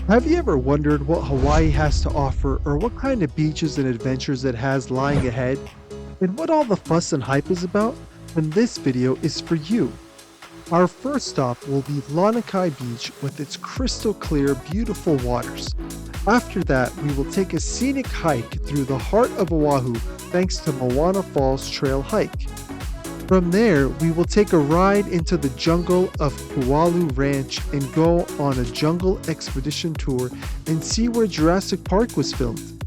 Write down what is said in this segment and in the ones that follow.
Have you ever wondered what Hawaii has to offer or what kind of beaches and adventures it has lying ahead? And what all the fuss and hype is about? Then this video is for you. Our first stop will be Lanikai Beach with its crystal clear, beautiful waters. After that, we will take a scenic hike through the heart of Oahu thanks to Manoa Falls Trail Hike. From there, we will take a ride into the jungle of Kualoa Ranch and go on a jungle expedition tour and see where Jurassic Park was filmed.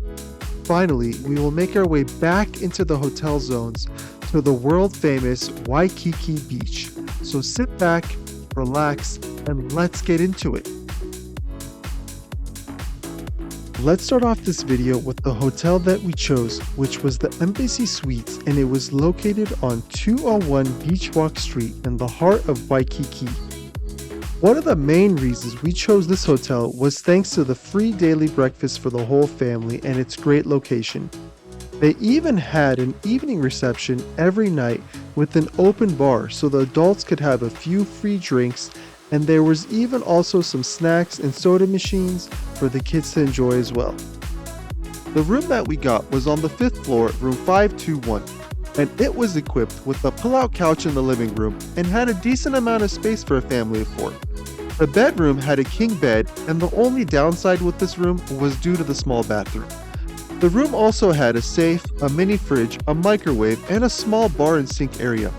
Finally, we will make our way back into the hotel zones to the world-famous Waikiki Beach. So sit back, relax, and let's get into it. Let's start off this video with the hotel that we chose, which was the Embassy Suites, and it was located on 201 Beach Walk Street in the heart of Waikiki. One of the main reasons we chose this hotel was thanks to the free daily breakfast for the whole family and its great location. They even had an evening reception every night with an open bar so the adults could have a few free drinks, and there was even also some snacks and soda machines for the kids to enjoy as well. The room that we got was on the 5th floor, room 521, and it was equipped with a pull-out couch in the living room and had a decent amount of space for a family of 4. The bedroom had a king bed, and the only downside with this room was due to the small bathroom. The room also had a safe, a mini fridge, a microwave, and a small bar and sink area.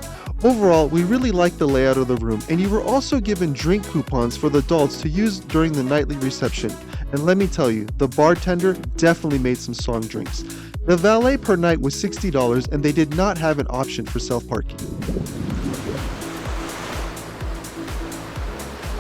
Overall, we really liked the layout of the room, and you were also given drink coupons for the adults to use during the nightly reception. And let me tell you, the bartender definitely made some strong drinks. The valet per night was $60, and they did not have an option for self-parking.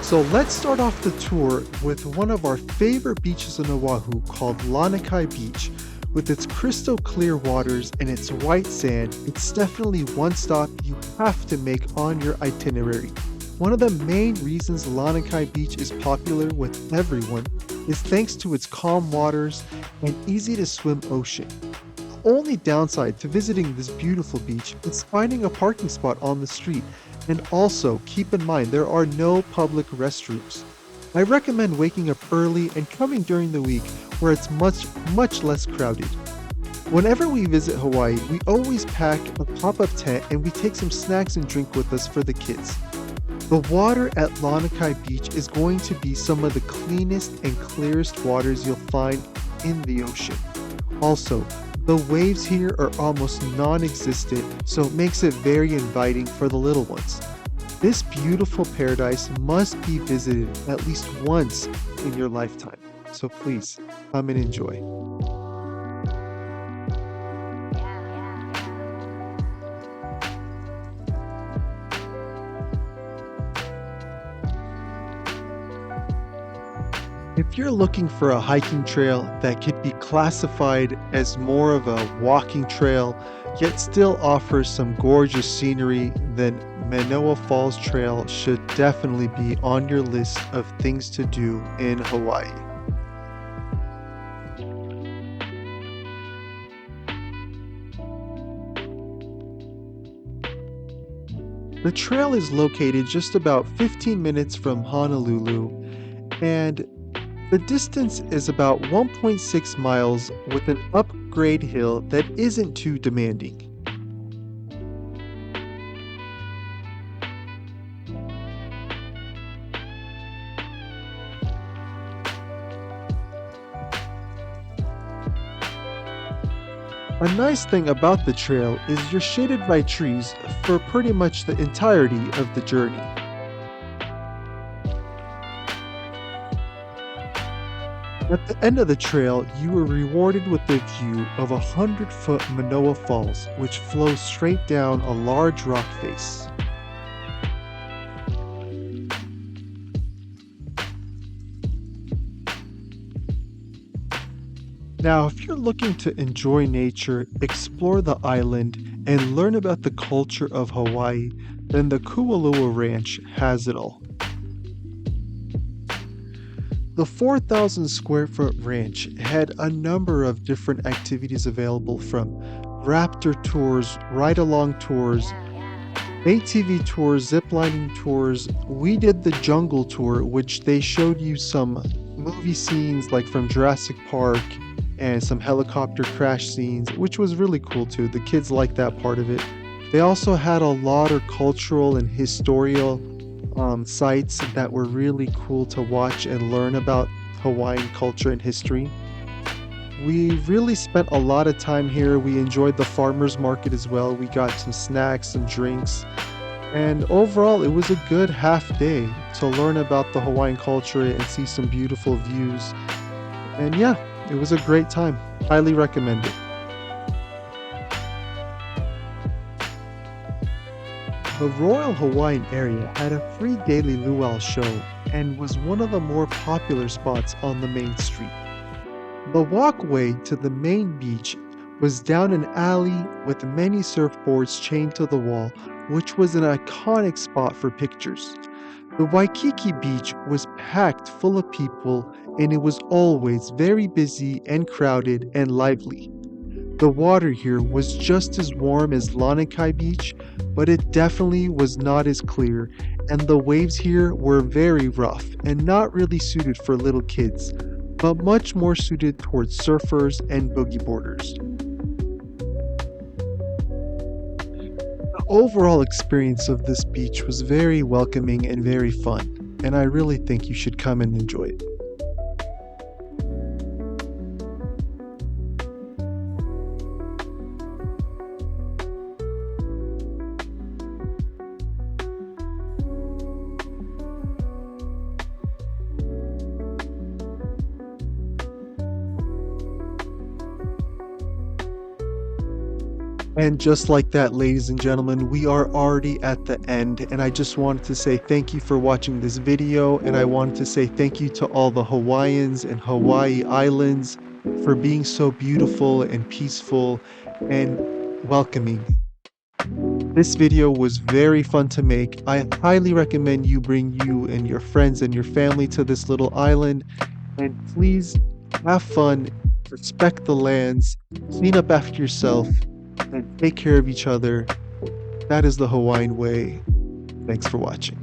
So let's start off the tour with one of our favorite beaches in Oahu called Lanikai Beach. With its crystal clear waters and its white sand, it's definitely one stop you have to make on your itinerary. One of the main reasons Lanikai Beach is popular with everyone is thanks to its calm waters and easy to swim ocean. The only downside to visiting this beautiful beach is finding a parking spot on the street, and also keep in mind there are no public restrooms. I recommend waking up early and coming during the week where it's much less crowded. Whenever we visit Hawaii, we always pack a pop-up tent and we take some snacks and drink with us for the kids. The water at Lanikai Beach is going to be some of the cleanest and clearest waters you'll find in the ocean. Also, the waves here are almost non-existent, so it makes it very inviting for the little ones. This beautiful paradise must be visited at least once in your lifetime, so please come and enjoy. If you're looking for a hiking trail that could be classified as more of a walking trail, yet still offers some gorgeous scenery, then Manoa Falls Trail should definitely be on your list of things to do in Hawaii. The trail is located just about 15 minutes from Honolulu, and the distance is about 1.6 miles with an upgrade hill that isn't too demanding. A nice thing about the trail is you're shaded by trees for pretty much the entirety of the journey. At the end of the trail, you are rewarded with the view of a 100-foot Manoa Falls, which flows straight down a large rock face. Now, if you're looking to enjoy nature, explore the island, and learn about the culture of Hawaii, then the Kualoa Ranch has it all. The 4,000 square foot ranch had a number of different activities available, from raptor tours, ride-along tours, ATV tours, ziplining tours. We did the jungle tour, which they showed you some movie scenes like from Jurassic Park and some helicopter crash scenes, which was really cool too. The kids liked that part of it. They also had a lot of cultural and historical sites that were really cool to watch and learn about Hawaiian culture and history. We really spent a lot of time here. We enjoyed the farmers market as well. We got some snacks, some drinks, and overall, it was a good half day to learn about the Hawaiian culture and see some beautiful views. And yeah, it was a great time. Highly recommend it. The Royal Hawaiian area had a free daily luau show and was one of the more popular spots on the main street. The walkway to the main beach was down an alley with many surfboards chained to the wall, which was an iconic spot for pictures. The Waikiki beach was packed full of people and it was always very busy and crowded and lively. The water here was just as warm as Lanikai beach, but it definitely was not as clear, and the waves here were very rough and not really suited for little kids, but much more suited towards surfers and boogie boarders. The overall experience of this beach was very welcoming and very fun, and I really think you should come and enjoy it. And just like that, ladies and gentlemen, we are already at the end, and I just wanted to say thank you for watching this video, and I wanted to say thank you to all the Hawaiians and Hawaii Islands for being so beautiful and peaceful and welcoming. This video was very fun to make. I highly recommend you bring you and your friends and your family to this little island, and please have fun, respect the lands, clean up after yourself, and take care of each other. That is the Hawaiian way. Thanks for watching.